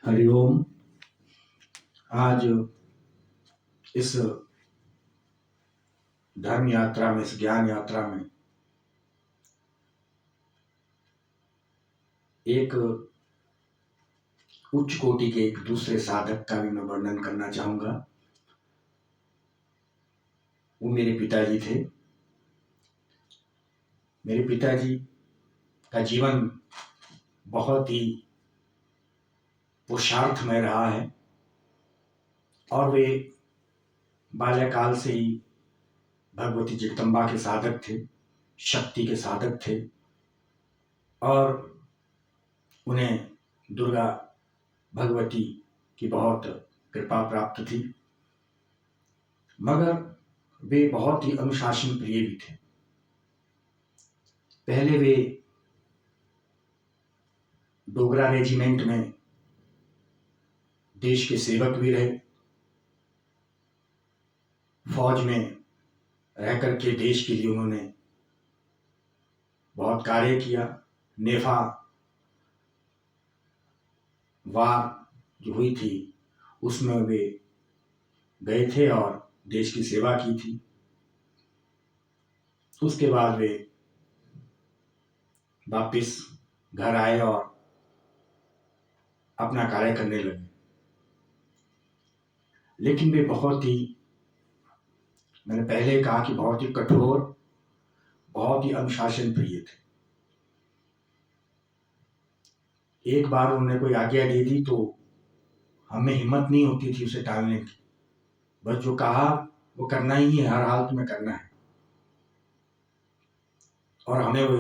हरिओम। आज इस धर्म यात्रा में, इस ज्ञान यात्रा में एक उच्च कोटि के एक दूसरे साधक का भी मैं वर्णन करना चाहूंगा। वो मेरे पिताजी थे। मेरे पिताजी का जीवन बहुत ही पुरुषार्थमय रहा है और वे बाल्यकाल से ही भगवती जगदम्बा के साधक थे, शक्ति के साधक थे और उन्हें दुर्गा भगवती की बहुत कृपा प्राप्त थी। मगर वे बहुत ही अनुशासन प्रिय भी थे। पहले वे डोगरा रेजिमेंट में देश के सेवक भी रहे। फौज में रह करके देश के लिए उन्होंने बहुत कार्य किया। नेफा वार जो हुई थी उसमें वे गए थे और देश की सेवा की थी। उसके बाद वे वापिस घर आए और अपना कार्य करने लगे। लेकिन वे बहुत ही, मैंने पहले कहा कि बहुत ही कठोर, बहुत ही अनुशासन प्रिय थे। एक बार उन्होंने कोई आज्ञा दे दी तो हमें हिम्मत नहीं होती थी उसे टालने की। बस जो कहा वो करना ही है, हर हालत में करना है। और हमें वो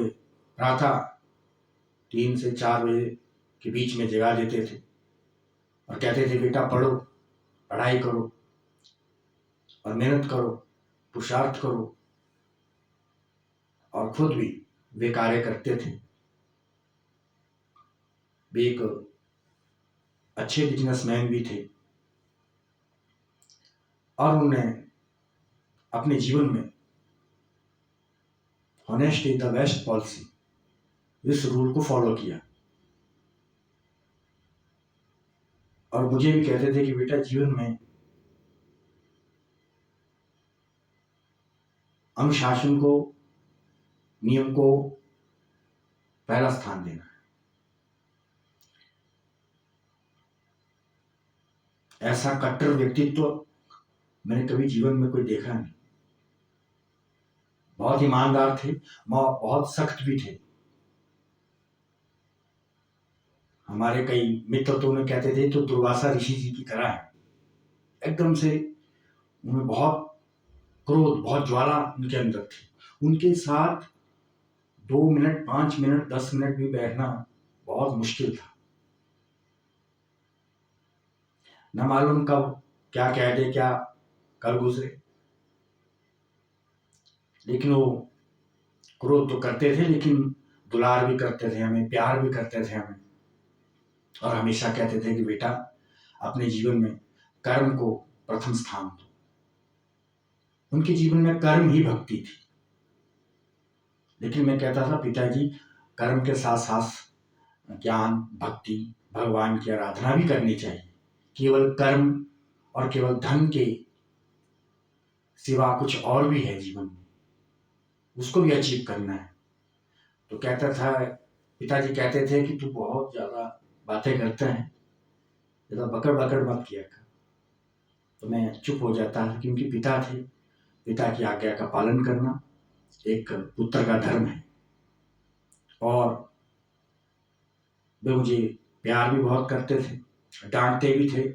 प्रातः 3 से 4 बजे के बीच में जगा देते थे और कहते थे बेटा पढ़ो, पढ़ाई करो और मेहनत करो, पुरुषार्थ करो। और खुद भी वे कार्य करते थे। वे एक अच्छे बिजनेसमैन भी थे और उन्होंने अपने जीवन में honest is the best policy, इस रूल को फॉलो किया। और मुझे भी कहते थे कि बेटा जीवन में अनुशासन को, नियम को पहला स्थान देना है। ऐसा कट्टर व्यक्तित्व मैंने कभी जीवन में कोई देखा नहीं। बहुत ईमानदार थे, बहुत सख्त भी थे। हमारे कई मित्र तो उन्हें कहते थे तो दुर्वासा ऋषि जी की तरह है। एकदम से उनमें बहुत क्रोध, बहुत ज्वाला उनके अंदर थी। उनके साथ 2 मिनट, 5 मिनट, 10 मिनट भी बैठना बहुत मुश्किल था। न मालूम कब क्या कह दे, क्या कर गुजरे। लेकिन वो क्रोध तो करते थे, लेकिन दुलार भी करते थे हमें, प्यार भी करते थे हमें। और हमेशा कहते थे कि बेटा अपने जीवन में कर्म को प्रथम स्थान दो। उनके जीवन में कर्म ही भक्ति थी। लेकिन मैं कहता था पिताजी कर्म के साथ साथ ज्ञान, भक्ति, भगवान की आराधना भी करनी चाहिए। केवल कर्म और केवल धन के सिवा कुछ और भी है जीवन में, उसको भी अचीव करना है। तो कहता था, पिताजी कहते थे कि तू बहुत ज्यादा बातें करता है, ज्यादा बकड़ बकड़ मत किया कर। तो मैं चुप हो जाता था, क्योंकि पिता थे। पिता की आज्ञा का पालन करना एक पुत्र का धर्म है। और वे मुझे प्यार भी बहुत करते थे, डांटते भी थे।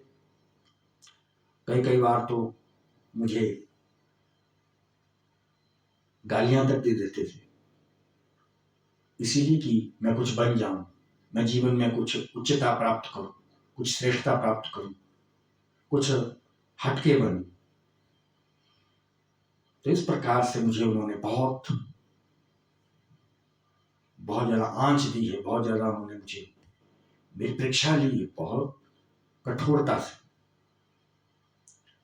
कई बार तो मुझे गालियां तक दे देते थे, इसीलिए कि मैं कुछ बन जाऊं, मैं जीवन में कुछ उच्चता प्राप्त करूं, कुछ श्रेष्ठता प्राप्त करूं, कुछ हटके बनूं। तो इस प्रकार से मुझे उन्होंने बहुत ज्यादा आंच दी है, बहुत ज्यादा उन्होंने मुझे मेरी परीक्षा ली है, बहुत कठोरता से।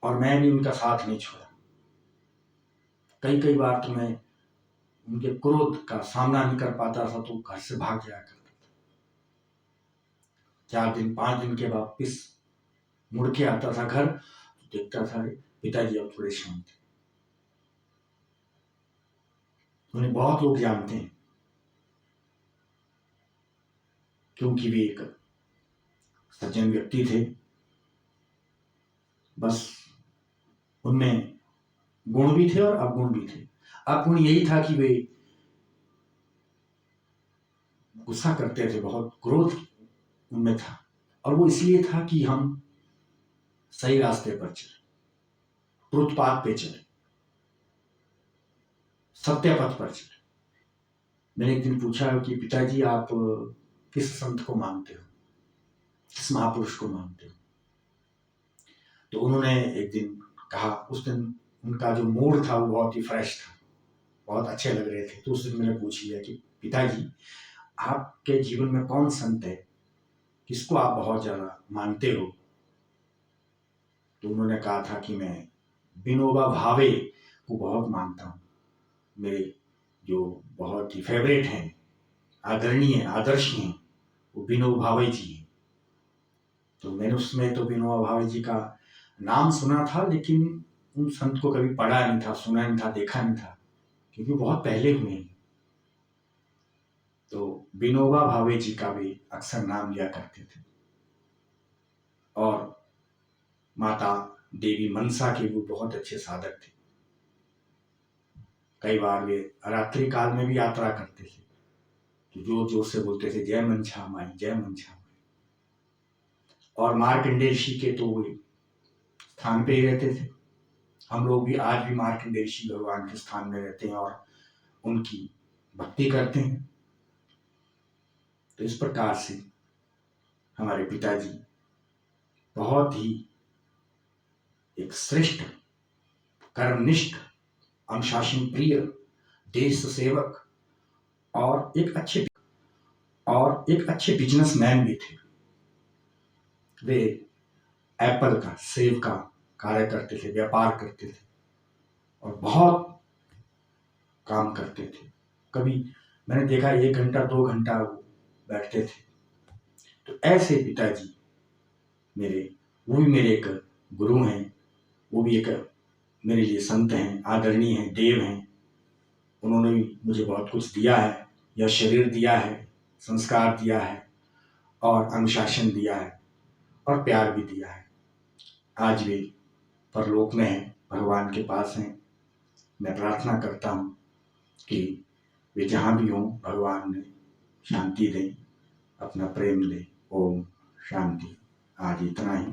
और मैं भी उनका साथ नहीं छोड़ा। कई बार तो मैं उनके क्रोध का सामना नहीं कर पाता था तो घर से भाग जाया करता था। 4 दिन 5 दिन के वापिस मुड़ के आता था घर, तो देखता था पिताजी अब थोड़े शांत थे। उन्हें बहुत लोग जानते हैं क्योंकि वे एक सज्जन व्यक्ति थे। बस उनमें गुण भी थे और अवगुण भी थे। अवगुण यही था कि वे गुस्सा करते थे, बहुत क्रोध उनमें था, और वो इसलिए था कि हम सही रास्ते पर चले, ट्रुथ पाथ पे चले, सत्य पथ पर चले। मैंने एक दिन पूछा कि पिताजी आप किस संत को मानते हो, किस महापुरुष को मानते हो? तो उन्होंने एक दिन कहा, उस दिन उनका जो मूड था वो बहुत ही फ्रेश था, बहुत अच्छे लग रहे थे। तो उस दिन मैंने पूछ लिया कि पिताजी आपके जीवन में कौन संत है, किसको आप बहुत ज्यादा मानते हो? तो उन्होंने कहा था कि मैं विनोबा भावे को बहुत मानता हूँ, मेरे जो बहुत ही फेवरेट हैं, आदरणीय आदर्श हैं, वो विनोबा भावे जी हैं। तो मैंने उसमें तो विनोबा भावे जी का नाम सुना था, लेकिन उन संत को कभी पढ़ा नहीं था, सुना नहीं था, देखा नहीं था, क्योंकि बहुत पहले हुए हैं। तो विनोबा भावे जी का भी अक्सर नाम लिया करते थे। और माता देवी मनसा के भी बहुत अच्छे साधक थे। कई बार वे रात्रि काल में भी यात्रा करते थे, तो जोर जोर से बोलते थे, जय मनसा माई, जय मनसा माई। और मार्कंडेय ऋषि के तो वे स्थान पे ही रहते थे। हम लोग भी आज भी मार्कंडेय ऋषि भगवान के स्थान में रहते हैं और उनकी भक्ति करते हैं। तो इस प्रकार से हमारे पिताजी बहुत ही एक श्रेष्ठ, कर्मनिष्ठ, अनुशासन प्रिय, देश सेवक और एक अच्छे बिजनेसमैन भी थे। वे एप्पल का, सेब का कार्य करते थे, व्यापार करते थे और बहुत काम करते थे। कभी मैंने देखा 1 घंटा 2 घंटा वो बैठते थे। तो ऐसे पिताजी वो भी मेरे एक गुरु हैं, वो भी एक मेरे लिए संत हैं, आदरणीय हैं, देव हैं। उन्होंने भी मुझे बहुत कुछ दिया है, यह शरीर दिया है, संस्कार दिया है और अनुशासन दिया है और प्यार भी दिया है। आज वे परलोक में हैं, भगवान के पास हैं। मैं प्रार्थना करता हूँ कि वे जहाँ भी हों, भगवान ने शांति दें, अपना प्रेम दें। ओम शांति। आज इतना ही।